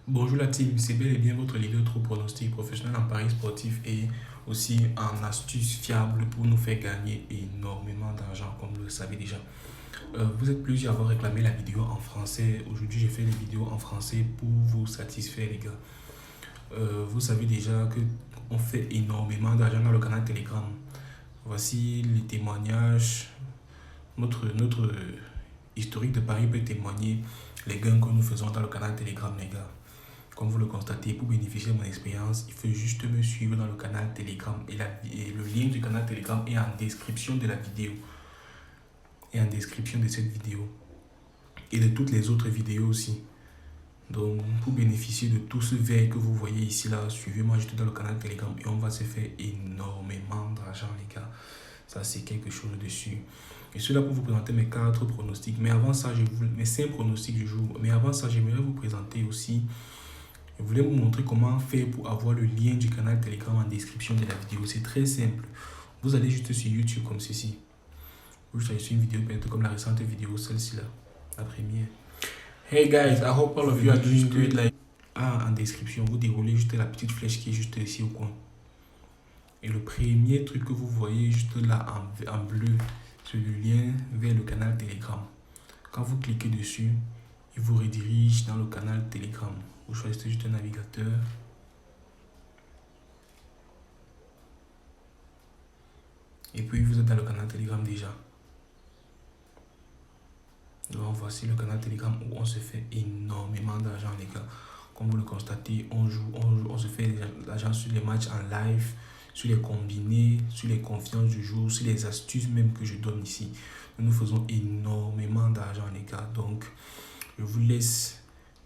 Bonjour la team, c'est bel et bien votre leader trop pronostic professionnel en paris sportif et aussi en astuces fiables pour nous faire gagner énormément d'argent comme vous le savez déjà. Vous êtes plusieurs à avoir réclamé la vidéo en français. Aujourd'hui, j'ai fait les vidéos en français pour vous satisfaire les gars. Vous savez déjà que on fait énormément d'argent dans le canal Telegram. Voici les témoignages. Notre historique de paris peut témoigner les gains que nous faisons dans le canal Telegram les gars. Comme vous le constatez, pour bénéficier de mon expérience, il faut juste me suivre dans le canal Telegram. Et le lien du canal Telegram est en description de la vidéo. Et en description de cette vidéo. Et de toutes les autres vidéos aussi. Donc, pour bénéficier de tout ce verre que vous voyez ici, là, suivez-moi juste dans le canal Telegram. Et on va se faire énormément d'argent, les gars. Ça, c'est quelque chose dessus. Je suis là pour vous présenter mes 4 pronostics. Mais avant ça, mes 5 pronostics du jour. Mais avant ça, j'aimerais vous présenter aussi. Je voulais vous montrer comment faire pour avoir le lien du canal Telegram en description de la vidéo. C'est très simple. Vous allez juste sur YouTube comme ceci. Vous allez sur une vidéo peut-être comme la récente vidéo, celle-ci là, la première. Hey guys, I hope all of you are doing great. Like, en description, vous déroulez juste la petite flèche qui est juste ici au coin. Et le premier truc que vous voyez juste là en bleu, c'est le lien vers le canal Telegram. Quand vous cliquez dessus, il vous redirige dans le canal Telegram. Vous choisissez juste un navigateur. Et puis vous êtes dans le canal Telegram déjà. Donc voici le canal Telegram où on se fait énormément d'argent les gars. Comme vous le constatez, on se fait de l'argent sur les matchs en live, sur les combinés, sur les confiances du jour, sur les astuces même que je donne ici. Nous faisons énormément d'argent les gars. Donc je vous laisse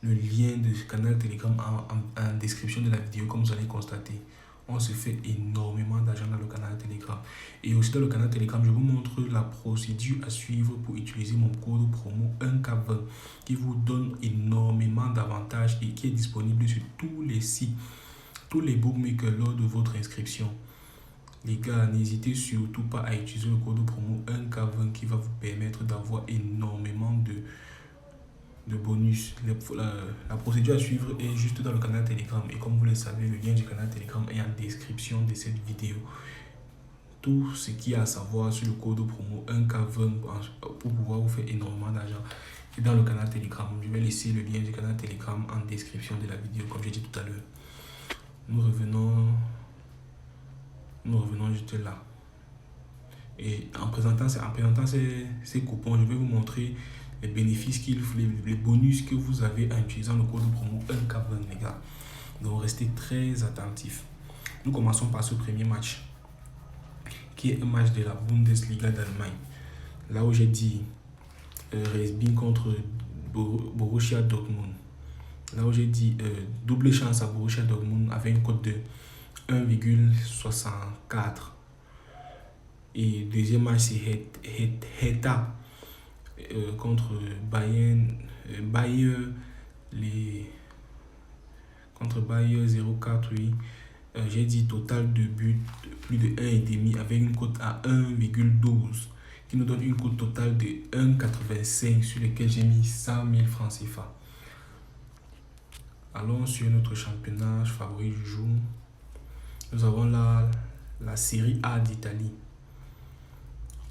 le lien du canal Telegram en description de la vidéo comme vous allez constater. On se fait énormément d'argent dans le canal Telegram. Et aussi dans le canal Telegram, je vous montre la procédure à suivre pour utiliser mon code promo 1K20 qui vous donne énormément d'avantages et qui est disponible sur tous les sites, tous les bookmakers lors de votre inscription. Les gars, n'hésitez surtout pas à utiliser le code promo 1K20 qui va vous permettre d'avoir énormément de bonus. La procédure à suivre est juste dans le canal Telegram et comme vous le savez, le lien du canal Telegram est en description de cette vidéo. Tout ce qu'il y a à savoir sur le code promo 1K20 pour pouvoir vous faire énormément d'argent est dans le canal Telegram. Je vais laisser le lien du canal Telegram en description de la vidéo comme j'ai dit tout à l'heure. Nous revenons juste là. Et en présentant ces coupons, je vais vous montrer les bénéfices les bonus que vous avez en utilisant le code promo 1K20 les gars. Donc restez très attentifs. Nous commençons par ce premier match qui est un match de la Bundesliga d'Allemagne. Là où j'ai dit Resbing contre Borussia Dortmund. Là où j'ai dit double chance à Borussia Dortmund avec une cote de 1,64. Et deuxième match c'est Hertha contre Bayer contre Bayer 0,4 oui. J'ai dit total de buts plus de 1,5 avec une cote à 1,12 qui nous donne une cote totale de 1,85 sur lequel j'ai mis 100 000 francs CFA. Allons sur notre championnat favori du jour. Nous avons la série A d'Italie.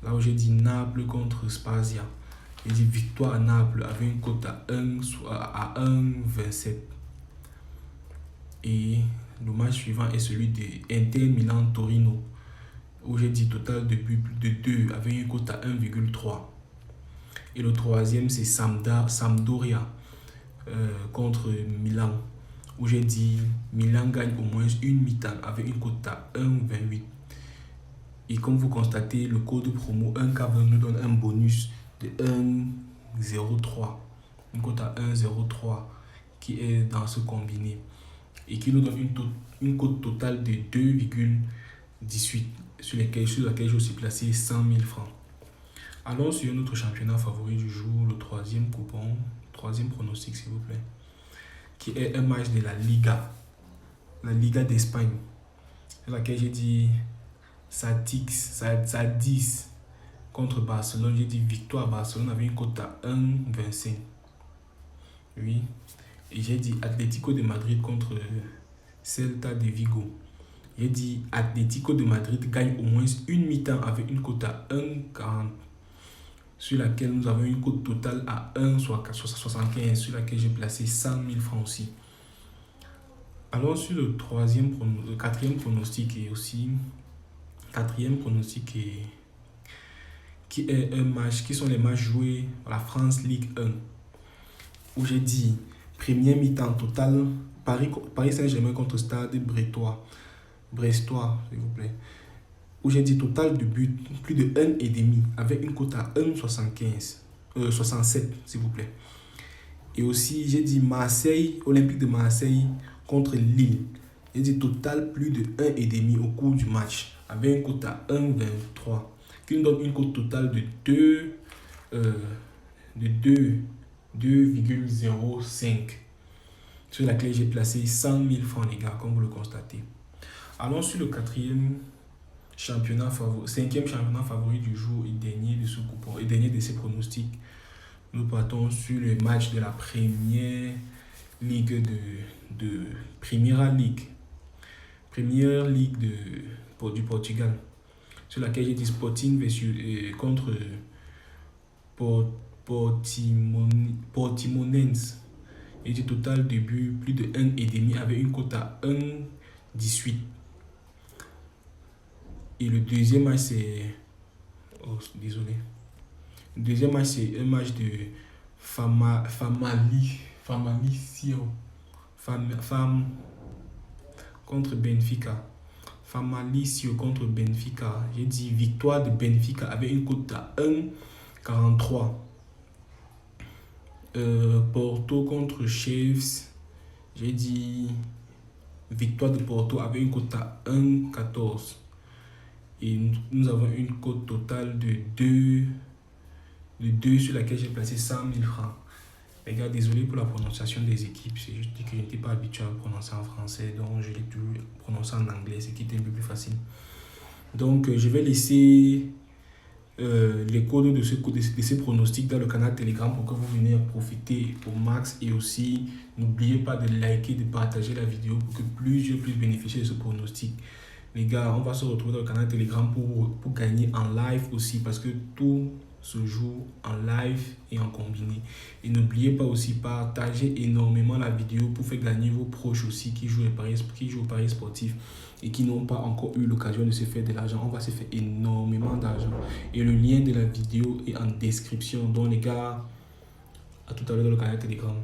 Là où j'ai dit Naples contre Spezia. J'ai dit victoire à Naples avec une cote à 1,27. Et le match suivant est celui de Inter Milan-Torino, où j'ai dit total de buts plus de 2 avec une cote à 1,3. Et le troisième, c'est Sampdoria contre Milan, où j'ai dit Milan gagne au moins une mi-temps avec une cote à 1,28. Et comme vous constatez, le code promo 1K20 nous donne un bonus de 1,03. Une cote à 1,03 qui est dans ce combiné. Et qui nous donne une cote totale de 2,18 sur laquelle j'ai aussi placé 100 000 francs. Allons sur notre championnat favori du jour, le troisième coupon, troisième pronostic s'il vous plaît, qui est un match de la Liga d'Espagne, sur laquelle j'ai dit Sadix contre Barcelone. J'ai dit victoire à Barcelone avec une cote à 1,25. Oui. Et j'ai dit Atlético de Madrid contre Celta de Vigo. J'ai dit Atlético de Madrid gagne au moins une mi-temps avec une cote à 1,40 sur laquelle nous avons une cote totale à 1,75 sur laquelle j'ai placé 100 000 francs aussi. Alors sur le quatrième pronostic et aussi quatrième pronostic qui est un match, qui sont les matchs joués à la France Ligue 1 où j'ai dit première mi-temps totale Paris Saint-Germain contre Stade Brestois s'il vous plaît, où j'ai dit total de but plus de 1,5 avec une cote à 67 s'il vous plaît. Et aussi j'ai dit Olympique de Marseille contre Lille. J'ai dit total plus de 1,5 au cours du match avec une cote à 1,23 qui nous donne une cote totale de 2,05 sur laquelle j'ai placé 100 000 francs les gars, comme vous le constatez. Allons sur le cinquième championnat favori du jour et dernier de ce coupon et dernier de ces pronostics. Nous partons sur le match de la première ligue de Première Ligue du Portugal, sur laquelle j'ai dit Sporting contre Portimonense. Et du total de but plus de 1,5 avec une cote à 1,18. Et le deuxième match c'est le deuxième match c'est un match de contre Benfica. Famalicio contre Benfica. J'ai dit victoire de Benfica avec une cote à 1,43. Porto contre Chiefs. J'ai dit victoire de Porto avec une cote à 1,14. Et nous avons une cote totale de 2 sur laquelle j'ai placé 100 000 francs. Les gars, désolé pour la prononciation des équipes. C'est juste que je n'étais pas habitué à prononcer en français. Donc, je l'ai toujours prononcé en anglais, ce qui était un peu plus facile. Donc, je vais laisser les codes de ces pronostics dans le canal Telegram pour que vous veniez profiter au max. Et aussi, n'oubliez pas de liker, de partager la vidéo pour que plusieurs puissent bénéficier de ce pronostic. Les gars, on va se retrouver dans le canal Telegram pour gagner en live aussi, parce que tout se joue en live et en combiné. Et n'oubliez pas aussi partager énormément la vidéo pour faire gagner vos proches aussi qui jouent au paris sportif et qui n'ont pas encore eu l'occasion de se faire de l'argent. On va se faire énormément d'argent. Et le lien de la vidéo est en description. Donc les gars, à tout à l'heure dans le canal Telegram.